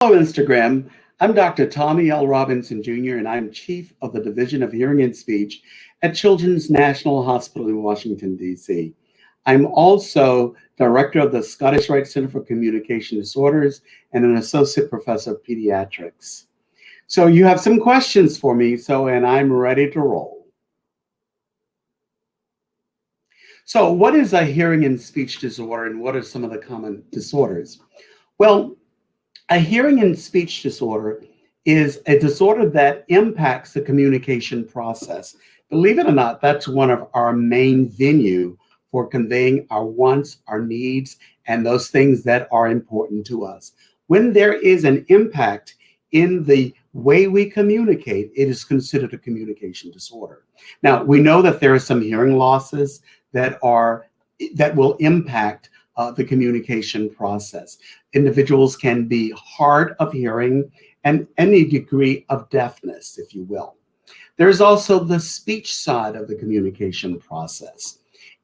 Hello, Instagram. I'm Dr. Tommy L. Robinson Jr., and I'm Chief of the Division of Hearing and Speech at Children's National Hospital in Washington, D.C. I'm also Director of the Scottish Rite Center for Communication Disorders and an Associate Professor of Pediatrics. So you have some questions for me, and I'm ready to roll. So what is a hearing and speech disorder, and what are some of the common disorders? Well, a hearing and speech disorder is a disorder that impacts the communication process. Believe it or not, that's one of our main venues for conveying our wants, our needs, and those things that are important to us. When there is an impact in the way we communicate, it is considered a communication disorder. Now, we know that there are some hearing losses that will impact the communication process. Individuals can be hard of hearing and any degree of deafness, if you will. There's also the speech side of the communication process.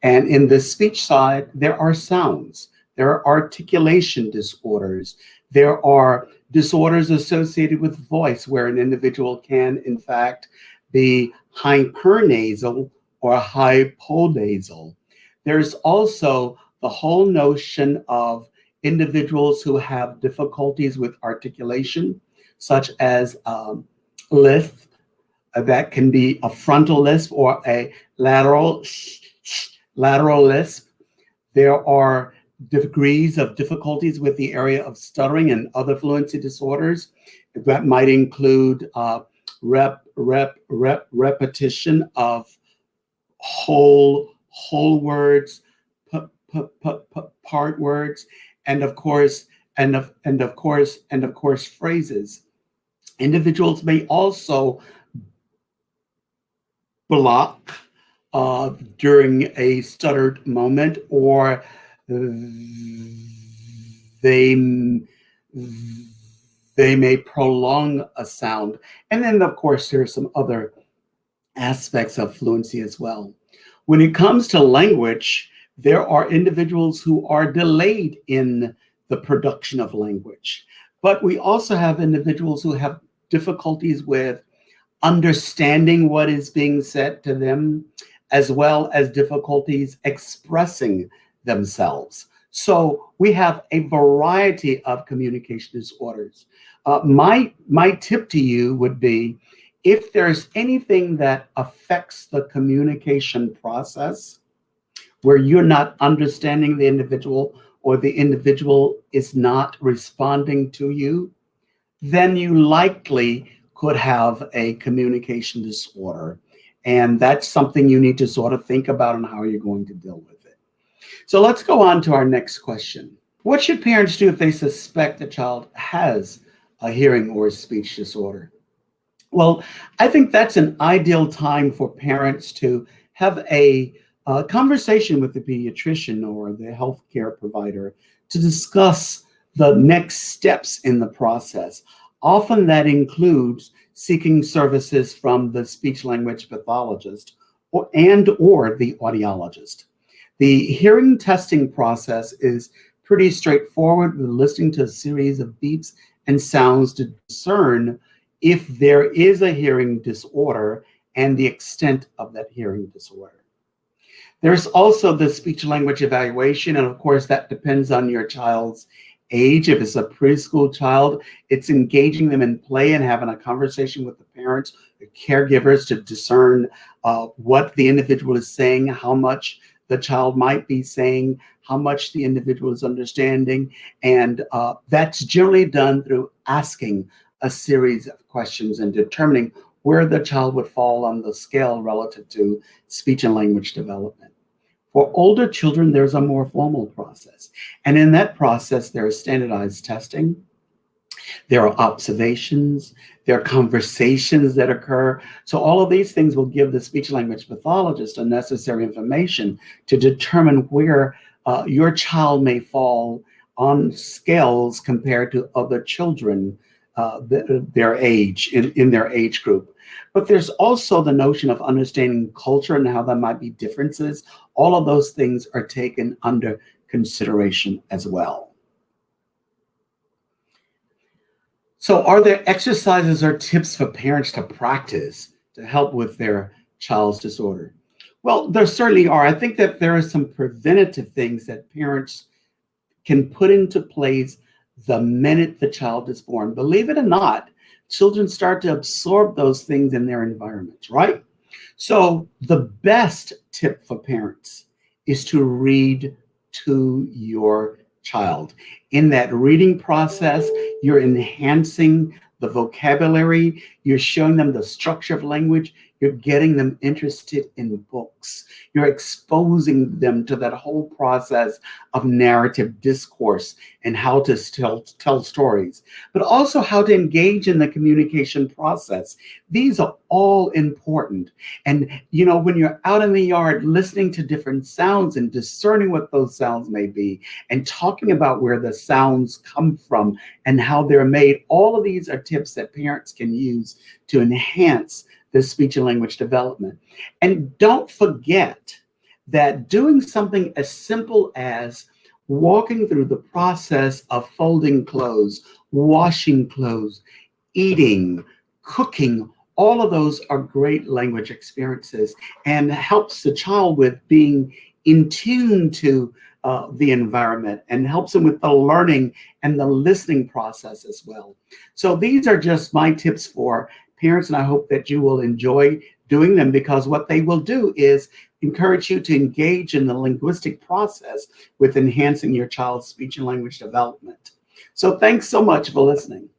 And in the speech side, there are sounds, there are articulation disorders, there are disorders associated with voice where an individual can, in fact, be hypernasal or hyponasal. There's also the whole notion of individuals who have difficulties with articulation, such as lisp, that can be a frontal lisp or a lateral lisp. There are degrees of difficulties with the area of stuttering and other fluency disorders. That might include repetition of whole words, part words, and of course phrases. Individuals may also block during a stuttered moment, or they may prolong a sound. And then, of course, there are some other aspects of fluency as well. When it comes to language, there are individuals who are delayed in the production of language, but we also have individuals who have difficulties with understanding what is being said to them, as well as difficulties expressing themselves. So we have a variety of communication disorders. My tip to you would be, if there's anything that affects the communication process, where you're not understanding the individual or the individual is not responding to you, then you likely could have a communication disorder. And that's something you need to sort of think about and how you're going to deal with it. So let's go on to our next question. What should parents do if they suspect a child has a hearing or speech disorder? Well, I think that's an ideal time for parents to have a conversation with the pediatrician or the healthcare provider to discuss the next steps in the process. Often that includes seeking services from the speech language pathologist or the audiologist. The hearing testing process is pretty straightforward. We're listening to a series of beeps and sounds to discern if there is a hearing disorder and the extent of that hearing disorder. There's also the speech language evaluation, and of course that depends on your child's age. If it's a preschool child, it's engaging them in play and having a conversation with the parents, the caregivers, to discern what the individual is saying, how much the child might be saying, how much the individual is understanding. And that's generally done through asking a series of questions and determining where the child would fall on the scale relative to speech and language development. For older children, there's a more formal process. And in that process, there is standardized testing, there are observations, there are conversations that occur. So all of these things will give the speech language pathologist a necessary information to determine where your child may fall on scales compared to other children their age, in their age group. But there's also the notion of understanding culture and how there might be differences. All of those things are taken under consideration as well. So, are there exercises or tips for parents to practice to help with their child's disorder? Well, there certainly are. I think that there are some preventative things that parents can put into place the minute the child is born. Believe it or not, children start to absorb those things in their environment, right? So, the best tip for parents is to read to your child. In that reading process, you're enhancing the vocabulary, you're showing them the structure of language, you're getting them interested in books, you're exposing them to that whole process of narrative discourse and how to tell stories, but also how to engage in the communication process. These are all important. And, when you're out in the yard listening to different sounds and discerning what those sounds may be and talking about where the sounds come from and how they're made, all of these are tips that parents can use to enhance their speech and language development. And don't forget that doing something as simple as walking through the process of folding clothes, washing clothes, eating, cooking, all of those are great language experiences and helps the child with being in tune to the environment and helps them with the learning and the listening process as well. So these are just my tips for parents, and I hope that you will enjoy doing them, because what they will do is encourage you to engage in the linguistic process with enhancing your child's speech and language development. So thanks so much for listening.